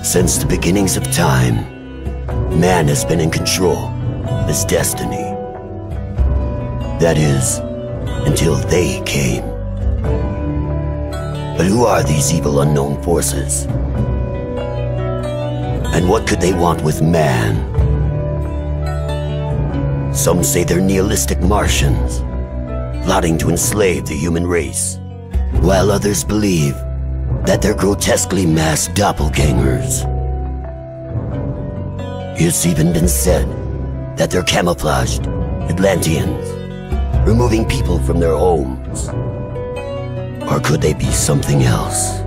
Since the beginnings of time, man has been in control of his destiny. That is, until they came. But who are these evil unknown forces? And what could they want with man? Some say they're nihilistic Martians, plotting to enslave the human race, while others believe that they're grotesquely masked doppelgangers. It's even been said that they're camouflaged Atlanteans, removing people from their homes. Or could they be something else?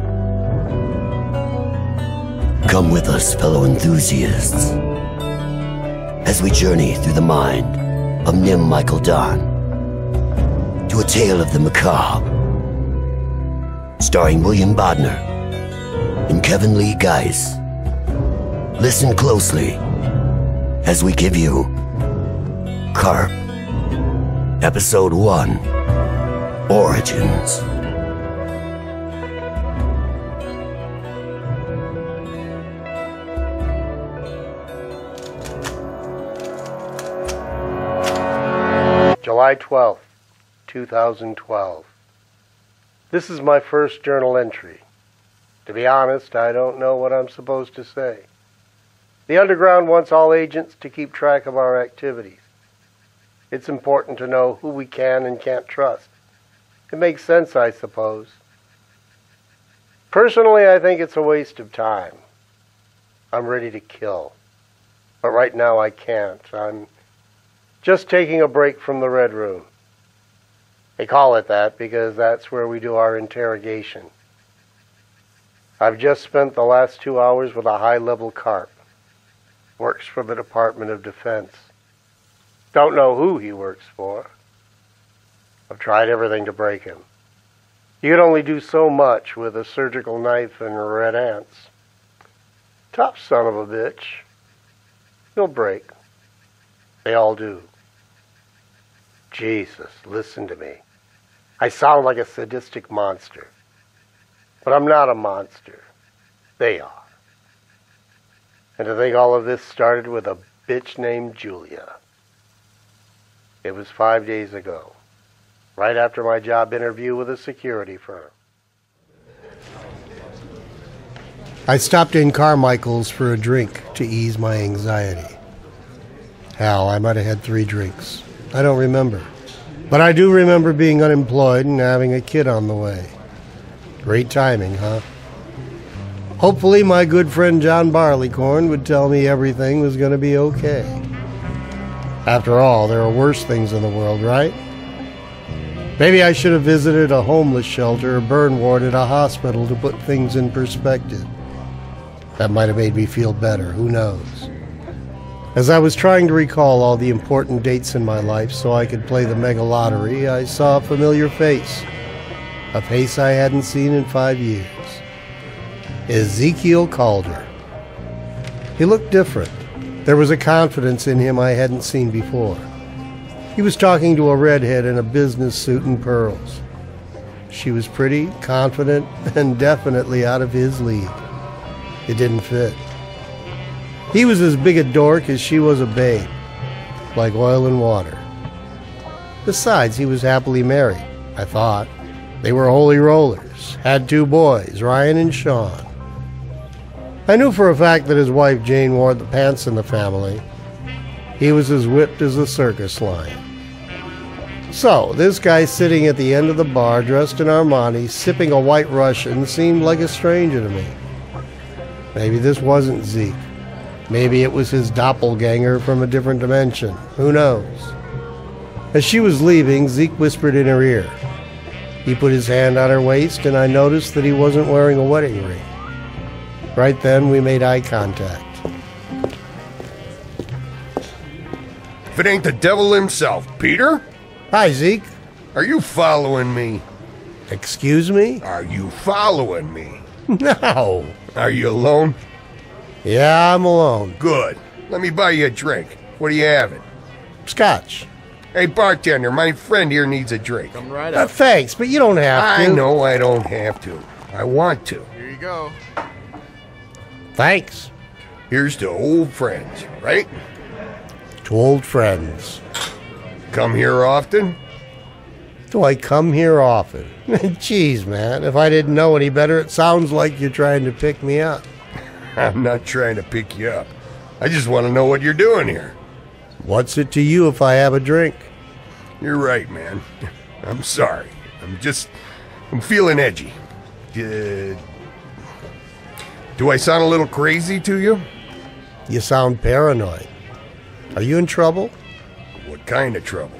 Come with us, fellow enthusiasts, as we journey through the mind of Nim Michael Don to a tale of the macabre, starring William Bodner and Kevin Lee Geis. Listen closely as we give you CARP, Episode 1, Origins. July 12th, 2012. This is my first journal entry. To be honest, I don't know what I'm supposed to say. The Underground wants all agents to keep track of our activities. It's important to know who we can and can't trust. It makes sense, I suppose. Personally, I think it's a waste of time. I'm ready to kill. But right now I can't. I'm just taking a break from the Red Room. They call it that because that's where we do our interrogation. I've just spent the last 2 hours with a high-level CARP. Works for the Department of Defense. Don't know who he works for. I've tried everything to break him. You can only do so much with a surgical knife and red ants. Tough son of a bitch. He'll break. They all do. Jesus, listen to me. I sound like a sadistic monster. But I'm not a monster. They are. And to think all of this started with a bitch named Julia. It was 5 days ago, right after my job interview with a security firm. I stopped in Carmichael's for a drink to ease my anxiety. Hell, I might have had 3 drinks. I don't remember. But I do remember being unemployed and having a kid on the way. Great timing, huh? Hopefully my good friend John Barleycorn would tell me everything was going to be okay. After all, there are worse things in the world, right? Maybe I should have visited a homeless shelter or burn ward at a hospital to put things in perspective. That might have made me feel better, who knows? As I was trying to recall all the important dates in my life so I could play the mega lottery, I saw a familiar face. A face I hadn't seen in 5 years. Ezekiel Calder. He looked different. There was a confidence in him I hadn't seen before. He was talking to a redhead in a business suit and pearls. She was pretty, confident, and definitely out of his league. It didn't fit. He was as big a dork as she was a babe, like oil and water. Besides, he was happily married, I thought. They were holy rollers, had 2 boys, Ryan and Sean. I knew for a fact that his wife Jane wore the pants in the family. He was as whipped as a circus lion. So, this guy sitting at the end of the bar, dressed in Armani, sipping a White Russian, seemed like a stranger to me. Maybe this wasn't Zeke. Maybe it was his doppelganger from a different dimension. Who knows? As she was leaving, Zeke whispered in her ear. He put his hand on her waist, and I noticed that he wasn't wearing a wedding ring. Right then, we made eye contact. If it ain't the devil himself, Peter? Hi, Zeke. Are you following me? Excuse me? Are you following me? No. Are you alone? Yeah, I'm alone. Good. Let me buy you a drink. What are you having? Scotch. Hey, bartender, my friend here needs a drink. Come right up. Thanks, but you don't have to. I know I don't have to. I want to. Here you go. Thanks. Here's to old friends, right? To old friends. Come here often? Do I come here often? Jeez, man, if I didn't know any better, it sounds like you're trying to pick me up. I'm not trying to pick you up. I just want to know what you're doing here. What's it to you if I have a drink? You're right, man. I'm sorry. I'm feeling edgy. Do I sound a little crazy to you? You sound paranoid. Are you in trouble? What kind of trouble?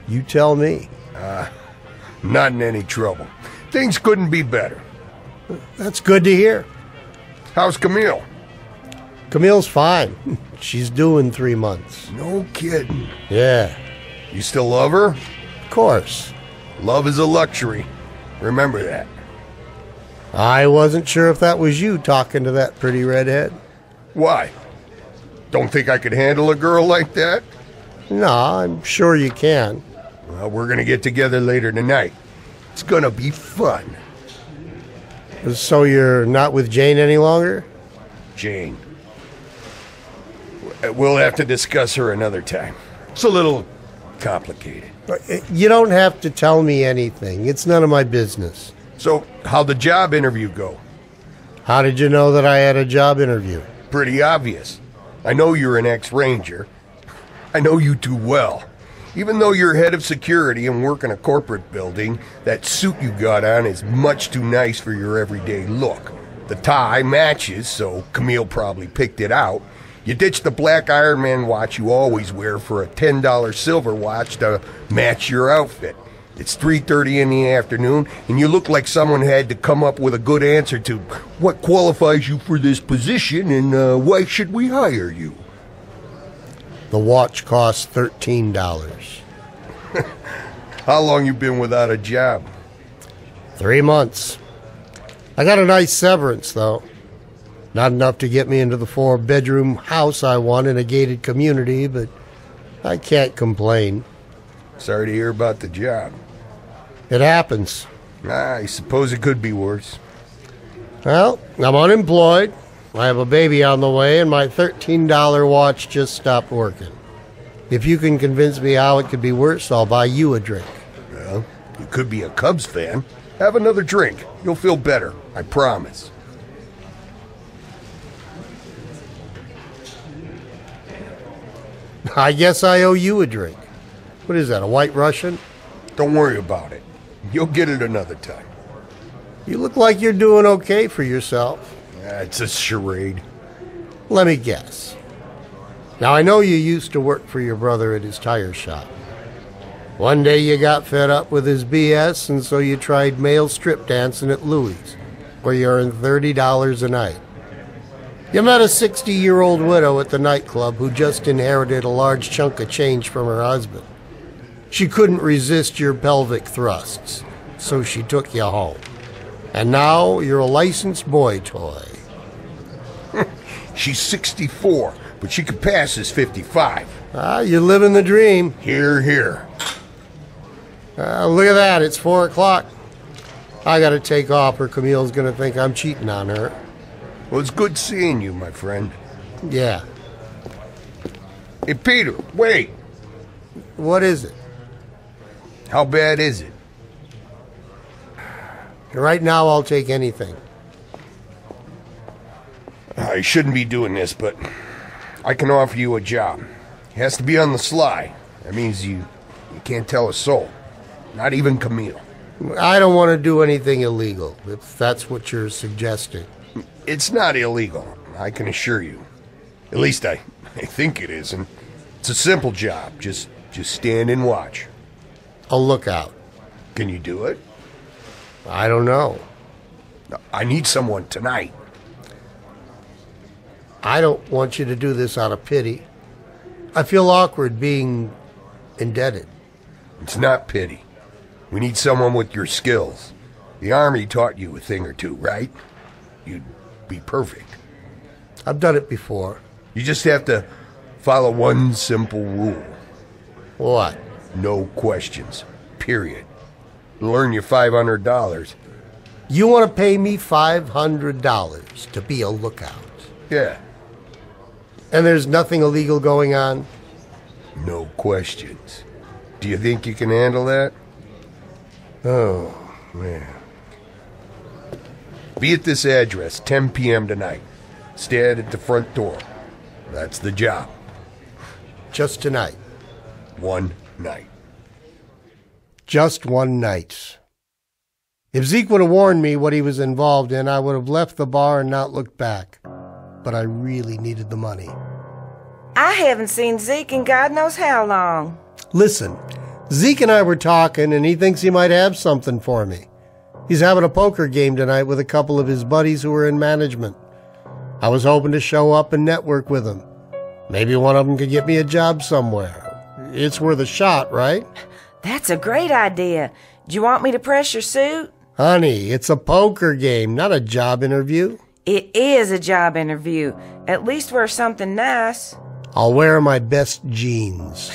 You tell me. Not in any trouble. Things couldn't be better. That's good to hear. How's Camille? Camille's fine. She's due in 3 months. No kidding. Yeah, You still love her? of course. Love is a luxury. Remember that. I wasn't sure if that was you talking to that pretty redhead. Why? Don't think I could handle a girl like that? No, I'm sure you can. Well, we're gonna get together later tonight. It's gonna be fun. So you're not with Jane any longer? Jane. We'll have to discuss her another time. It's a little complicated. You don't have to tell me anything. It's none of my business. So, how'd the job interview go? How did you know that I had a job interview? Pretty obvious. I know you're an ex-ranger. I know you too well. Even though you're head of security and work in a corporate building, that suit you got on is much too nice for your everyday look. The tie matches, so Camille probably picked it out. You ditched the black Iron Man watch you always wear for a $10 silver watch to match your outfit. It's 3:30 in the afternoon, and you look like someone had to come up with a good answer to what qualifies you for this position and why should we hire you? The watch costs $13. How long you been without a job? 3 months. I got a nice severance, though. Not enough to get me into the 4-bedroom house I want in a gated community, but I can't complain. Sorry to hear about the job. It happens. I suppose it could be worse. Well, I'm unemployed. I have a baby on the way, and my $13 watch just stopped working. If you can convince me how it could be worse, I'll buy you a drink. Well, you could be a Cubs fan. Have another drink. You'll feel better. I promise. I guess I owe you a drink. What is that, a White Russian? Don't worry about it. You'll get it another time. You look like you're doing okay for yourself. It's a charade. Let me guess. Now, I know you used to work for your brother at his tire shop. One day you got fed up with his BS, and so you tried male strip dancing at Louie's, where you earned $30 a night. You met a 60-year-old widow at the nightclub who just inherited a large chunk of change from her husband. She couldn't resist your pelvic thrusts, so she took you home. And now you're a licensed boy toy. She's 64, but she could pass as 55. You're living the dream. Here, here. Look at that, it's 4 o'clock. I gotta take off or Camille's gonna think I'm cheating on her. Well, it's good seeing you, my friend. Yeah. Hey, Peter, wait. What is it? How bad is it? Right now, I'll take anything. I shouldn't be doing this, but I can offer you a job. It has to be on the sly. That means you can't tell a soul. Not even Camille. I don't want to do anything illegal, if that's what you're suggesting. It's not illegal, I can assure you. At least I think it isn't. It's a simple job. Just stand and watch. A lookout. Can you do it? I don't know. I need someone tonight. I don't want you to do this out of pity. I feel awkward being indebted. It's not pity. We need someone with your skills. The Army taught you a thing or two, right? You'd be perfect. I've done it before. You just have to follow one simple rule. What? No questions. Period. You'll earn your $500. You want to pay me $500 to be a lookout? Yeah, And there's nothing illegal going on? no questions. Do you think you can handle that? Oh, man. Be at this address, 10 p.m. tonight. Stand at the front door. That's the job. Just tonight. One night. Just one night. If Zeke would have warned me what he was involved in, I would have left the bar and not looked back. But I really needed the money. I haven't seen Zeke in God knows how long. Listen, Zeke and I were talking, and he thinks he might have something for me. He's having a poker game tonight with a couple of his buddies who are in management. I was hoping to show up and network with him. Maybe one of them could get me a job somewhere. It's worth a shot, right? That's a great idea. Do you want me to press your suit? Honey, it's a poker game, not a job interview. It is a job interview. At least wear something nice. I'll wear my best jeans.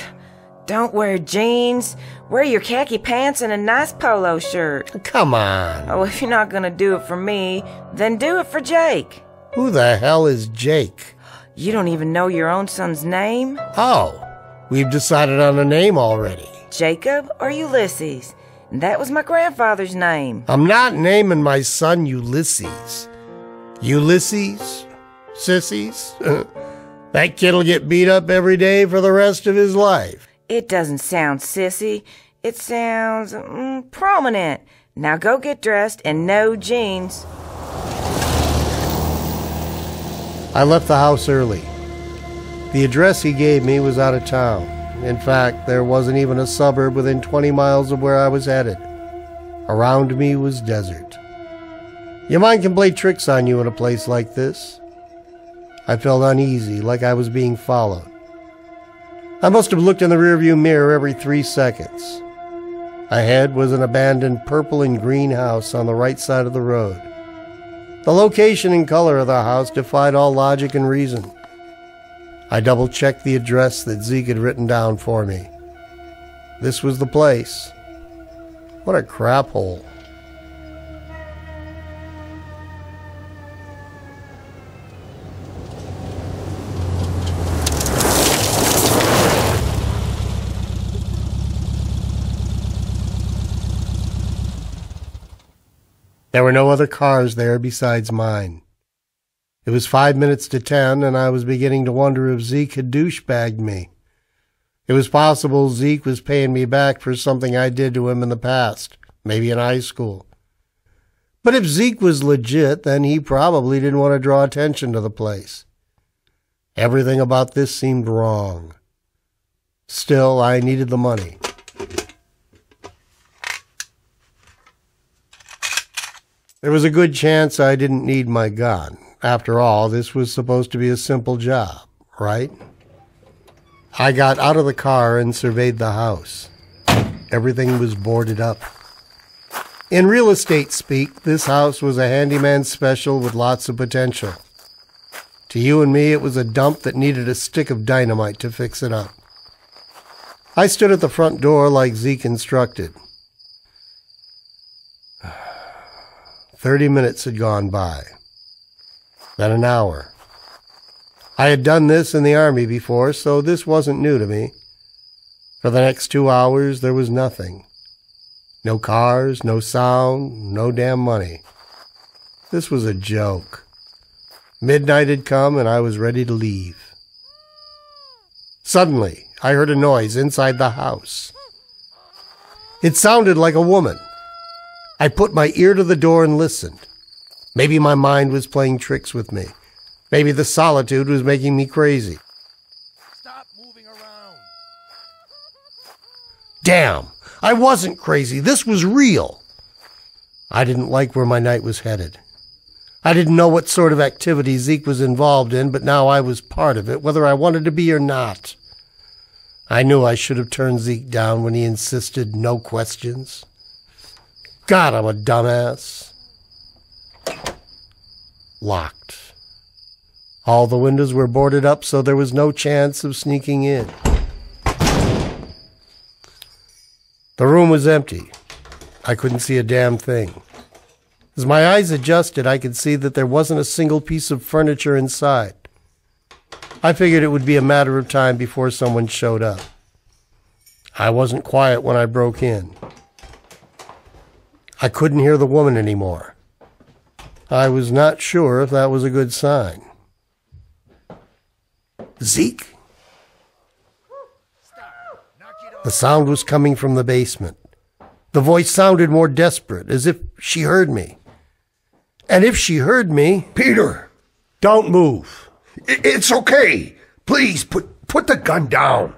Don't wear jeans. Wear your khaki pants and a nice polo shirt. Come on. Oh, if you're not going to do it for me, then do it for Jake. Who the hell is Jake? You don't even know your own son's name? Oh, we've decided on a name already. Jacob or Ulysses? That was my grandfather's name. I'm not naming my son Ulysses. Ulysses? Sissies? That kid'll get beat up every day for the rest of his life. It doesn't sound sissy. It sounds prominent. Now go get dressed and no jeans. I left the house early. The address he gave me was out of town. In fact, there wasn't even a suburb within 20 miles of where I was headed. Around me was desert. Your mind can play tricks on you in a place like this. I felt uneasy, like I was being followed. I must have looked in the rearview mirror every 3 seconds. Ahead was an abandoned purple and green house on the right side of the road. The location and color of the house defied all logic and reason. I double-checked the address that Zeke had written down for me. This was the place. What a crap hole. There were no other cars there besides mine. It was 5 minutes to 10, and I was beginning to wonder if Zeke had douchebagged me. It was possible Zeke was paying me back for something I did to him in the past, maybe in high school. But if Zeke was legit, then he probably didn't want to draw attention to the place. Everything about this seemed wrong. Still, I needed the money. There was a good chance I didn't need my gun. After all, this was supposed to be a simple job, right? I got out of the car and surveyed the house. Everything was boarded up. In real estate speak, this house was a handyman special with lots of potential. To you and me, it was a dump that needed a stick of dynamite to fix it up. I stood at the front door like Zeke instructed. 30 minutes had gone by. Then an hour. I had done this in the army before, so this wasn't new to me. For the next 2 hours, there was nothing. No cars, no sound, no damn money. This was a joke. Midnight had come, and I was ready to leave. Suddenly, I heard a noise inside the house. It sounded like a woman. I put my ear to the door and listened. Maybe my mind was playing tricks with me. Maybe the solitude was making me crazy. Stop moving around. Damn, I wasn't crazy. This was real. I didn't like where my night was headed. I didn't know what sort of activity Zeke was involved in, but now I was part of it, whether I wanted to be or not. I knew I should have turned Zeke down when he insisted no questions. God, I'm a dumbass. Locked. All the windows were boarded up, so there was no chance of sneaking in. The room was empty. I couldn't see a damn thing. As my eyes adjusted, I could see that there wasn't a single piece of furniture inside. I figured it would be a matter of time before someone showed up. I wasn't quiet when I broke in. I couldn't hear the woman anymore. I was not sure if that was a good sign. Zeke? The sound was coming from the basement. The voice sounded more desperate, as if she heard me. And if she heard me... Peter! Don't move. It's okay. Please, put the gun down.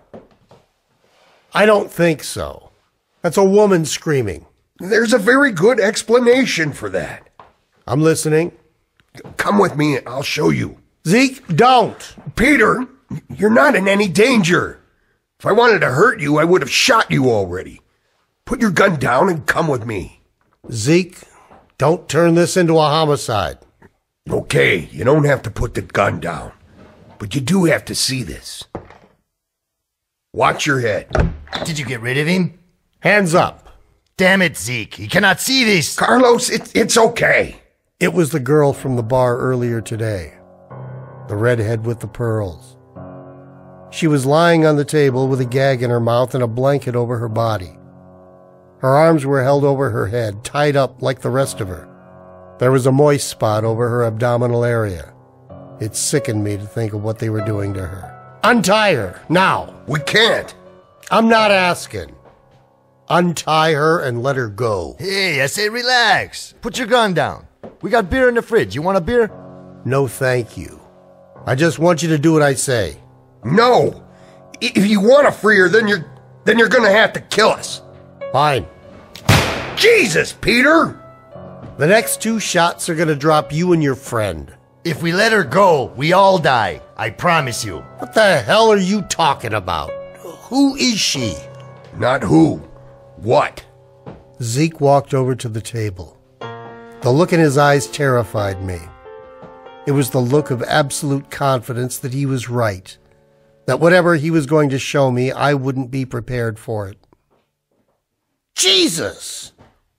I don't think so. That's a woman screaming. There's a very good explanation for that. I'm listening. Come with me and I'll show you. Zeke, don't! Peter, you're not in any danger. If I wanted to hurt you, I would have shot you already. Put your gun down and come with me. Zeke, don't turn this into a homicide. Okay, you don't have to put the gun down. But you do have to see this. Watch your head. Did you get rid of him? Hands up. Damn it, Zeke. He cannot see this. Carlos, it's okay. It was the girl from the bar earlier today. The redhead with the pearls. She was lying on the table with a gag in her mouth and a blanket over her body. Her arms were held over her head, tied up like the rest of her. There was a moist spot over her abdominal area. It sickened me to think of what they were doing to her. Untie her, now! We can't. I'm not asking. Untie her and let her go. Hey, I say relax. Put your gun down. We got beer in the fridge. You want a beer? No, thank you. I just want you to do what I say. No. If you want to free her, then you're gonna have to kill us. Fine. Jesus, Peter! The next 2 shots are gonna drop you and your friend. If we let her go, we all die. I promise you. What the hell are you talking about? Who is she? Not who. What? Zeke walked over to the table. The look in his eyes terrified me. It was the look of absolute confidence that he was right, that whatever he was going to show me, I wouldn't be prepared for it. Jesus!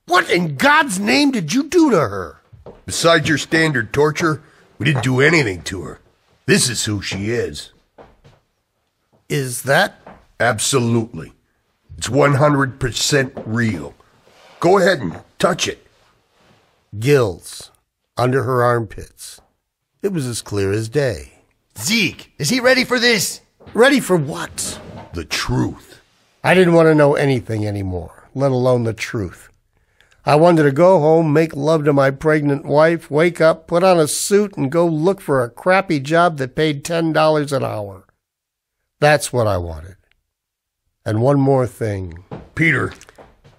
What in God's name did you do to her? Besides your standard torture, we didn't do anything to her. This is who she is. Is that? Absolutely. It's 100% real. Go ahead and touch it. Gills. Under her armpits. It was as clear as day. Zeke, is he ready for this? Ready for what? The truth. I didn't want to know anything anymore, let alone the truth. I wanted to go home, make love to my pregnant wife, wake up, put on a suit, and go look for a crappy job that paid $10 an hour. That's what I wanted. And one more thing. Peter,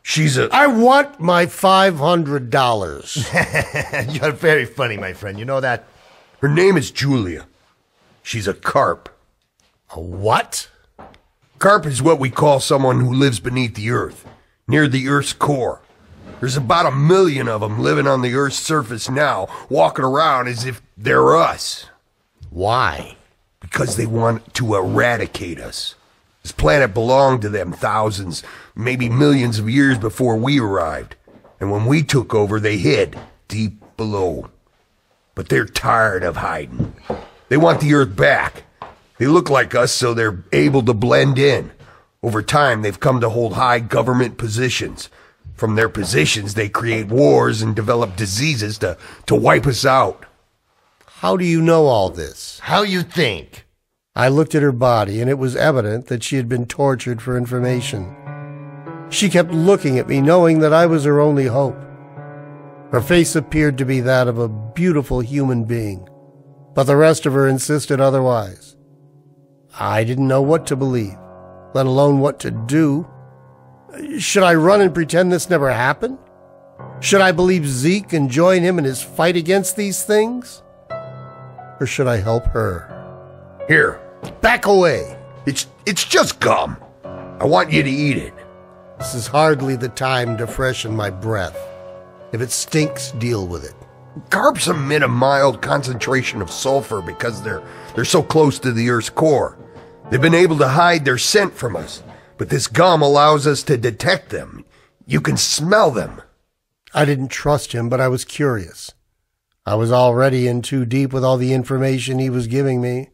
she's a... I want my $500. You're very funny, my friend. You know that? Her name is Julia. She's a CARP. A what? CARP is what we call someone who lives beneath the earth, near the earth's core. There's about 1 million of them living on the earth's surface now, walking around as if they're us. Why? Because they want to eradicate us. This planet belonged to them thousands, maybe millions of years before we arrived. And when we took over, they hid deep below. But they're tired of hiding. They want the earth back. They look like us, so they're able to blend in. Over time, they've come to hold high government positions. From their positions, they create wars and develop diseases to wipe us out. How do you know all this? How you think? I looked at her body, and it was evident that she had been tortured for information. She kept looking at me, knowing that I was her only hope. Her face appeared to be that of a beautiful human being, but the rest of her insisted otherwise. I didn't know what to believe, let alone what to do. Should I run and pretend this never happened? Should I believe Zeke and join him in his fight against these things? Or should I help her? Here. Back away. It's just gum. I want you to eat it. This is hardly the time to freshen my breath. If it stinks, deal with it. CARPs emit a mild concentration of sulfur because they're so close to the Earth's core. They've been able to hide their scent from us, but this gum allows us to detect them. You can smell them. I didn't trust him, but I was curious. I was already in too deep with all the information he was giving me.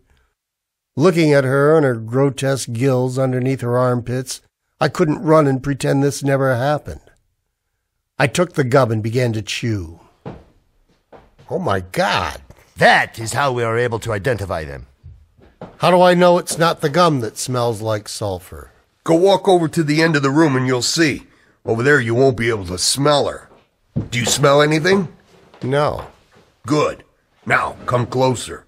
Looking at her and her grotesque gills underneath her armpits, I couldn't run and pretend this never happened. I took the gum and began to chew. Oh my God! That is how we are able to identify them. How do I know it's not the gum that smells like sulfur? Go walk over to the end of the room and you'll see. Over there you won't be able to smell her. Do you smell anything? No. Good. Now, come closer.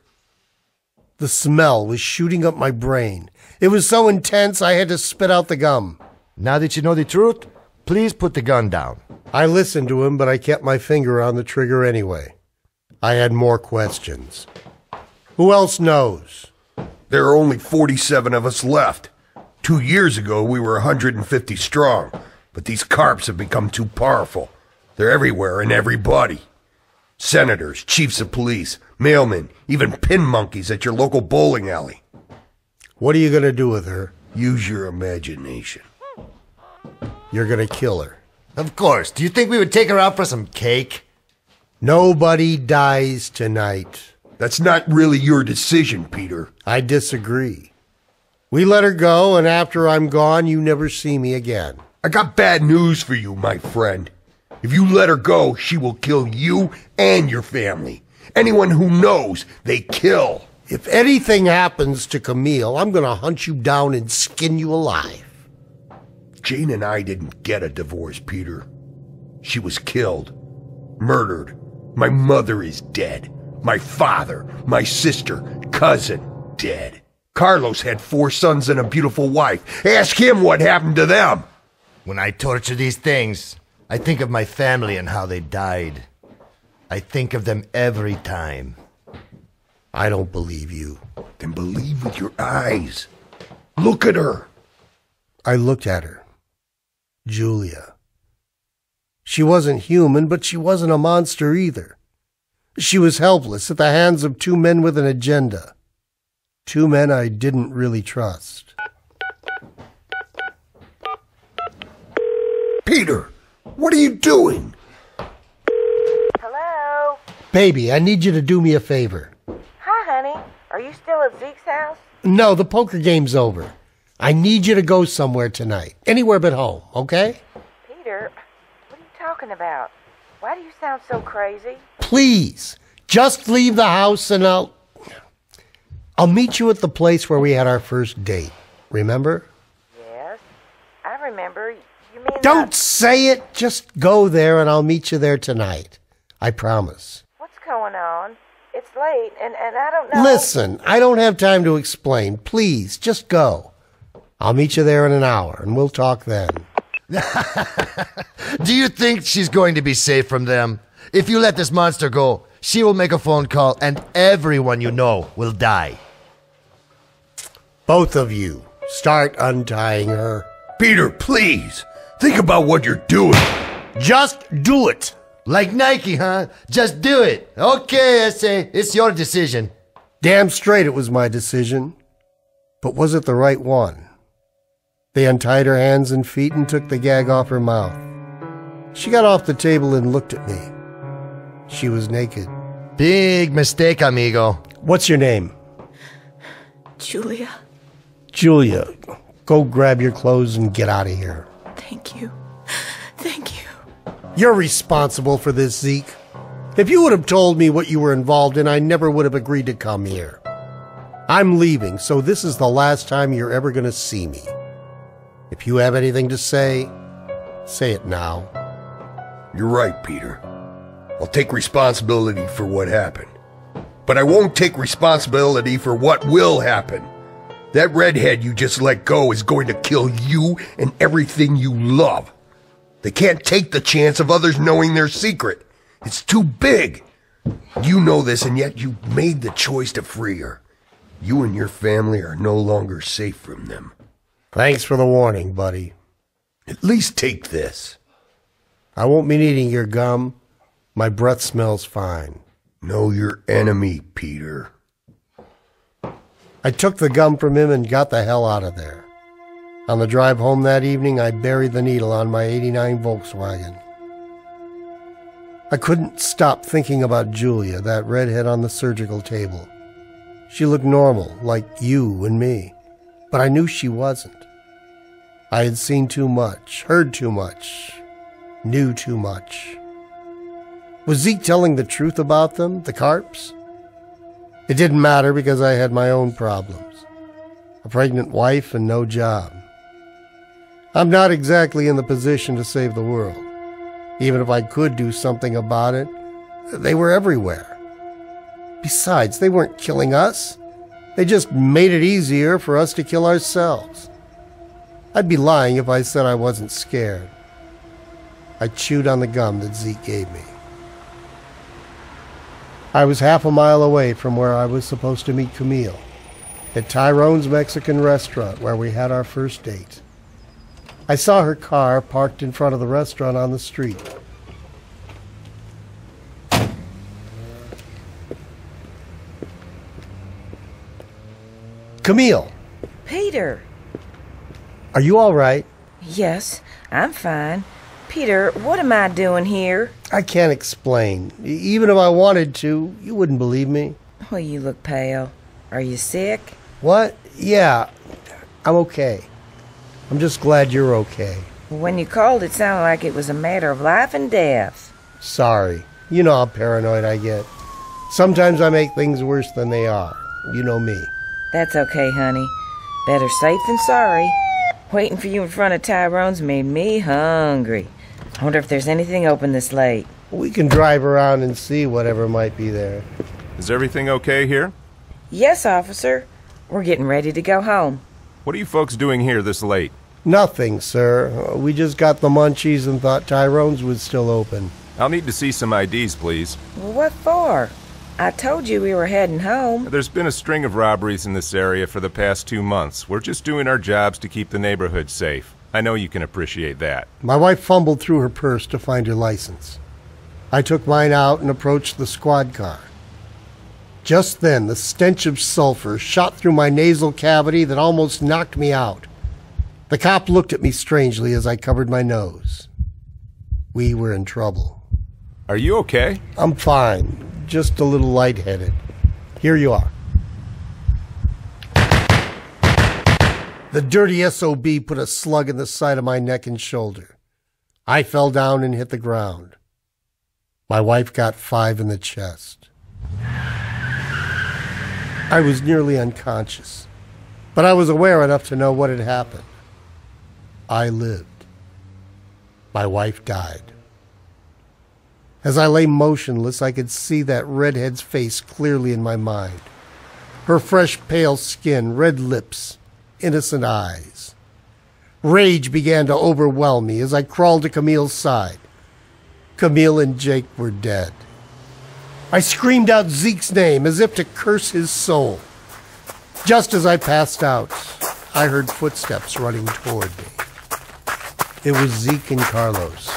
The smell was shooting up my brain. It was so intense I had to spit out the gum. Now that you know the truth, please put the gun down. I listened to him, but I kept my finger on the trigger anyway. I had more questions. Who else knows? There are only 47 of us left. 2 years ago, we were 150 strong, but these CARPs have become too powerful. They're everywhere and everybody. Senators, chiefs of police, mailmen, even pin monkeys at your local bowling alley. What are you going to do with her? Use your imagination. You're going to kill her. Of course. Do you think we would take her out for some cake? Nobody dies tonight. That's not really your decision, Peter. I disagree. We let her go, and after I'm gone, you never see me again. I got bad news for you, my friend. If you let her go, she will kill you and your family. Anyone who knows, they kill. If anything happens to Camille, I'm going to hunt you down and skin you alive. Jane and I didn't get a divorce, Peter. She was killed. Murdered. My mother is dead. My father, my sister, cousin, dead. Carlos had 4 sons and a beautiful wife. Ask him what happened to them. When I torture these things, I think of my family and how they died. I think of them every time. I don't believe you. Then believe with your eyes. Look at her. I looked at her. Julia. She wasn't human, but she wasn't a monster either. She was helpless at the hands of 2 men with an agenda. 2 men I didn't really trust. Peter, what are you doing? Hello? Baby, I need you to do me a favor. Hi, honey. Are you still at Zeke's house? No, the poker game's over. I need you to go somewhere tonight. Anywhere but home, okay? Peter, what are you talking about? Why do you sound so crazy? Please, just leave the house and I'll meet you at the place where we had our first date. Remember? Yes, I remember. You mean Don't say it. Just go there and I'll meet you there tonight. I promise. What's going on? It's late and I don't know. Listen, I don't have time to explain. Please, just go. I'll meet you there in an hour and we'll talk then. Do you think she's going to be safe from them? If you let this monster go, she will make a phone call and everyone you know will die. Both of you, start untying her. Peter, please. Think about what you're doing. Just do it. Like Nike, huh? Just do it. Okay, I say, it's your decision. Damn straight it was my decision. But was it the right one? They untied her hands and feet and took the gag off her mouth. She got off the table and looked at me. She was naked. Big mistake, amigo. What's your name? Julia, Julia. Go grab your clothes and get out of here. thank you. Thank you. You're responsible for this, Zeke. If you would have told me what you were involved in, I never would have agreed to come here. I'm leaving, so this is the last time you're ever going to see me. If you have anything to say it now. You're right, Peter. I'll take responsibility for what happened. But I won't take responsibility for what will happen. That redhead you just let go is going to kill you and everything you love. They can't take the chance of others knowing their secret. It's too big. You know this, and yet you made the choice to free her. You and your family are no longer safe from them. Thanks for the warning, buddy. At least take this. I won't be needing your gum. My breath smells fine. Know your enemy, Peter. I took the gum from him and got the hell out of there. On the drive home that evening, I buried the needle on my '89 Volkswagen. I couldn't stop thinking about Julia, that redhead on the surgical table. She looked normal, like you and me, but I knew she wasn't. I had seen too much, heard too much, knew too much. Was Zeke telling the truth about them, the CARPs? It didn't matter because I had my own problems. A pregnant wife and no job. I'm not exactly in the position to save the world. Even if I could do something about it, they were everywhere. Besides, they weren't killing us. They just made it easier for us to kill ourselves. I'd be lying if I said I wasn't scared. I chewed on the gum that Zeke gave me. I was half a mile away from where I was supposed to meet Camille, at Tyrone's Mexican restaurant where we had our first date. I saw her car parked in front of the restaurant on the street. Camille! Peter! Are you all right? Yes, I'm fine. Peter, what am I doing here? I can't explain. Even if I wanted to, you wouldn't believe me. Well, you look pale. Are you sick? What? Yeah, I'm okay. I'm just glad you're okay. When you called, it sounded like it was a matter of life and death. Sorry. You know how paranoid I get. Sometimes I make things worse than they are. You know me. That's okay, honey. Better safe than sorry. Waiting for you in front of Tyrone's made me hungry. I wonder if there's anything open this late. We can drive around and see whatever might be there. Is everything okay here? Yes, officer. We're getting ready to go home. What are you folks doing here this late? Nothing, sir. We just got the munchies and thought Tyrone's was still open. I'll need to see some IDs, please. Well, what for? I told you we were heading home. There's been a string of robberies in this area for the past 2 months. We're just doing our jobs to keep the neighborhood safe. I know you can appreciate that. My wife fumbled through her purse to find her license. I took mine out and approached the squad car. Just then, the stench of sulfur shot through my nasal cavity that almost knocked me out. The cop looked at me strangely as I covered my nose. We were in trouble. Are you okay? I'm fine, just a little lightheaded. Here you are. The dirty SOB put a slug in the side of my neck and shoulder. I fell down and hit the ground. My wife got 5 in the chest. I was nearly unconscious, but I was aware enough to know what had happened. I lived. My wife died. As I lay motionless, I could see that redhead's face clearly in my mind. Her fresh, pale skin, red lips, innocent eyes. Rage began to overwhelm me as I crawled to Camille's side. Camille and Jake were dead. I screamed out Zeke's name as if to curse his soul. Just as I passed out, I heard footsteps running toward me. It was Zeke and Carlos.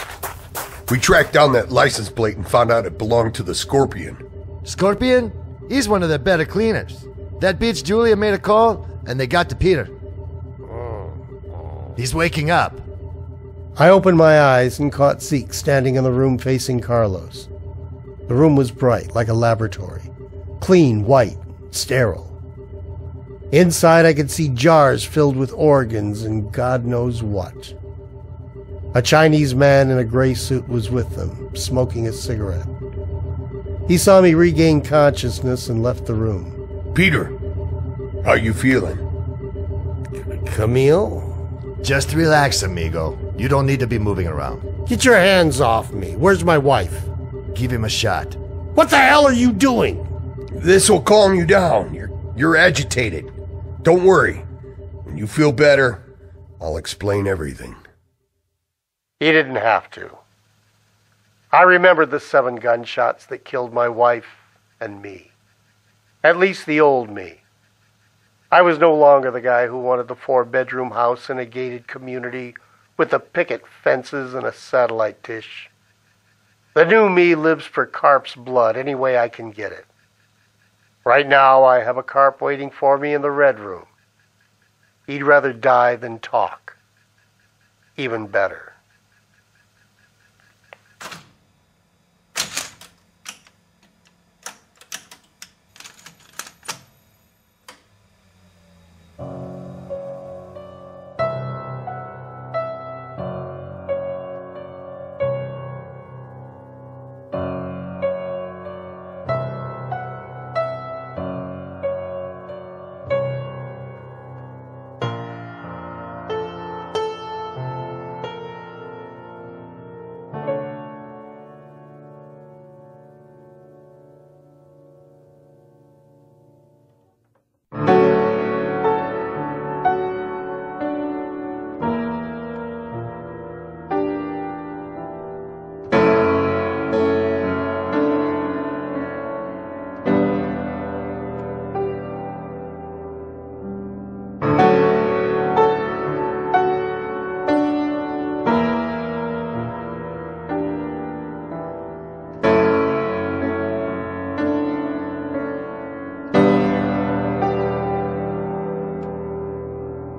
We tracked down that license plate and found out it belonged to the Scorpion. Scorpion? He's one of the better cleaners. That bitch Julia made a call, and they got to Peter. He's waking up. I opened my eyes and caught Zeke standing in the room facing Carlos. The room was bright, like a laboratory. Clean, white, sterile. Inside I could see jars filled with organs and God knows what. A Chinese man in a gray suit was with them, smoking a cigarette. He saw me regain consciousness and left the room. Peter, how you feeling? Camille? Just relax, amigo. You don't need to be moving around. Get your hands off me. Where's my wife? Give him a shot. What the hell are you doing? This'll calm you down. You're agitated. Don't worry. When you feel better, I'll explain everything. He didn't have to. I remembered the 7 gunshots that killed my wife and me. At least the old me. I was no longer the guy who wanted the 4-bedroom house in a gated community with the picket fences and a satellite dish. The new me lives for CARP's blood any way I can get it. Right now I have a CARP waiting for me in the Red Room. He'd rather die than talk. Even better.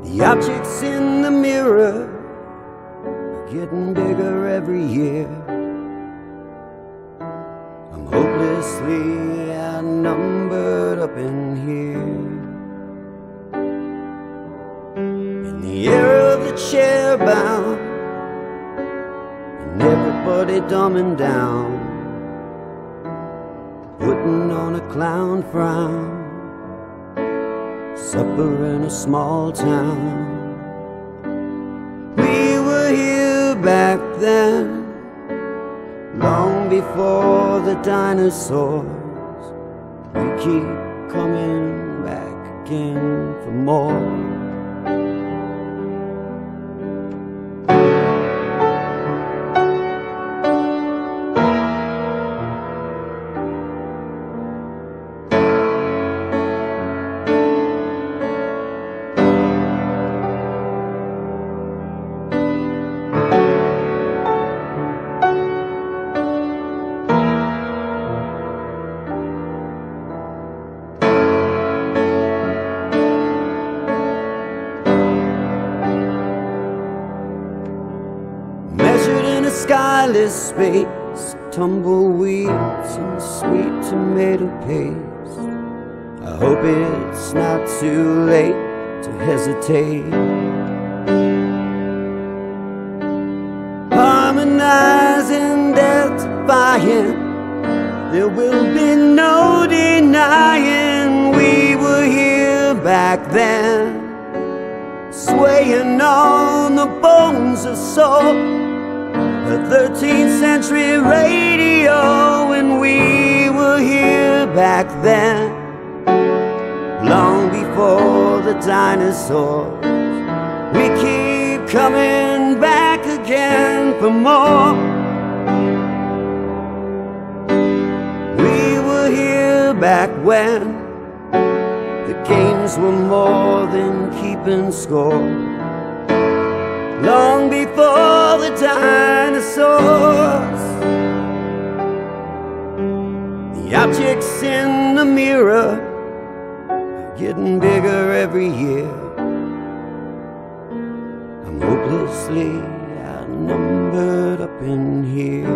The objects in the mirror are getting bigger every year. I'm hopelessly outnumbered up in here. In the air of the chair bound, and everybody dumbing down, putting on a clown frown. Supper in a small town. We were here back then, long before the dinosaurs. We keep coming back again for more. Skyless space, tumbleweeds and sweet tomato paste. I hope it's not too late to hesitate. Harmonizing, death-defying, there will be no denying we were here back then, swaying on the bones of soul. The 13th century radio, and we were here back then, long before the dinosaurs. We keep coming back again for more. We were here back when the games were more than keeping score, long before the dinosaurs. The objects in the mirror are getting bigger every year. I'm hopelessly outnumbered up in here.